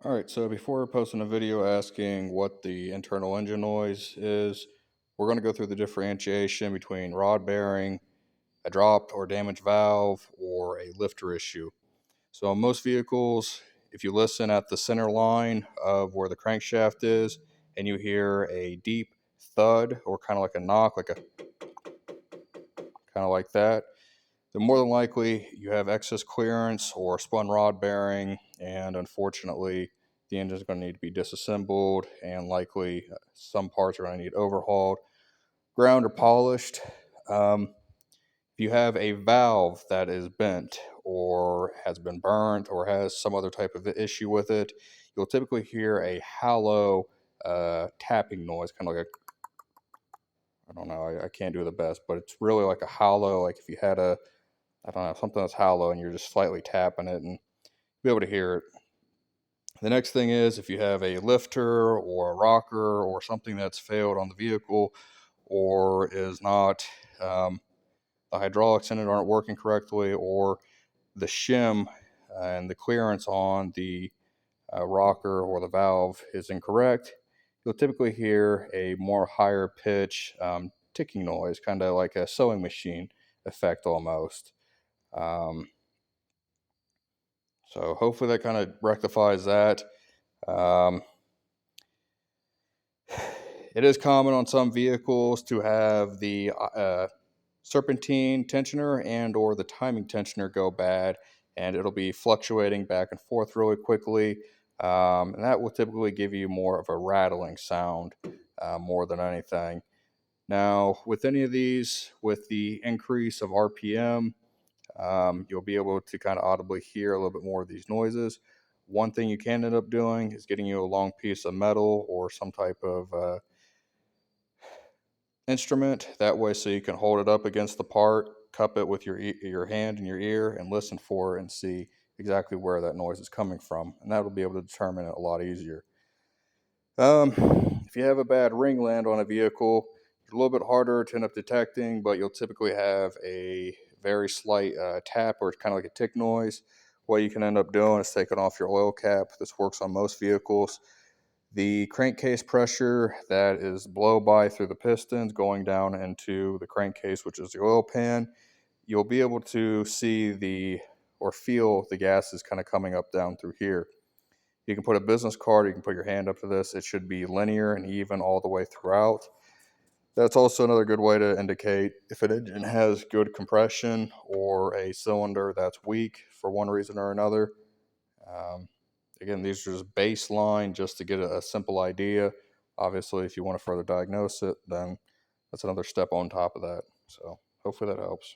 All right, so before posting a video asking what the internal engine noise is, we're going to go through the differentiation between rod bearing, a dropped or damaged valve, or a lifter issue. So on most vehicles, if you listen at the center line of where the crankshaft is and you hear a deep thud or kind of like a knock, kind of like that, then more than likely you have excess clearance or spun rod bearing, and unfortunately, the engine is going to need to be disassembled, and likely some parts are going to need overhauled, ground, or polished. If you have a valve that is bent or has been burnt or has some other type of issue with it, you'll typically hear a hollow tapping noise, kind of like I don't know, I can't do the best, but it's really like a hollow, like if you had I don't know, something that's hollow and you're just slightly tapping it and be able to hear it. The next thing is if you have a lifter or a rocker or something that's failed on the vehicle or is not, the hydraulics in it aren't working correctly, or the shim and the clearance on the rocker or the valve is incorrect, you'll typically hear a more higher pitch ticking noise, kind of like a sewing machine effect almost. Um, So hopefully that kind of rectifies that. Um, it is common on some vehicles to have the serpentine tensioner and or the timing tensioner go bad, and it'll be fluctuating back and forth really quickly. And that will typically give you more of a rattling sound more than anything. Now, with any of these, with the increase of RPM, you'll be able to kind of audibly hear a little bit more of these noises. One thing you can end up doing is getting you a long piece of metal or some type of instrument. That way, so you can hold it up against the part, cup it with your hand and your ear, and listen for it and see exactly where that noise is coming from. And that'll be able to determine it a lot easier. If you have a bad ring land on a vehicle, it's a little bit harder to end up detecting, but you'll typically have a very slight tap or kind of like a tick noise. What you can end up doing is taking off your oil cap. This works on most vehicles. The crankcase pressure that is blow by through the pistons going down into the crankcase, which is the oil pan, you'll be able to see or feel the gases kind of coming up down through here. You can put a business card, you can put your hand up to this. It should be linear and even all the way throughout. That's also another good way to indicate if an engine has good compression or a cylinder that's weak for one reason or another. Um, Again, these are just baseline just to get a simple idea. Obviously, if you want to further diagnose it, then that's another step on top of that. So hopefully that helps.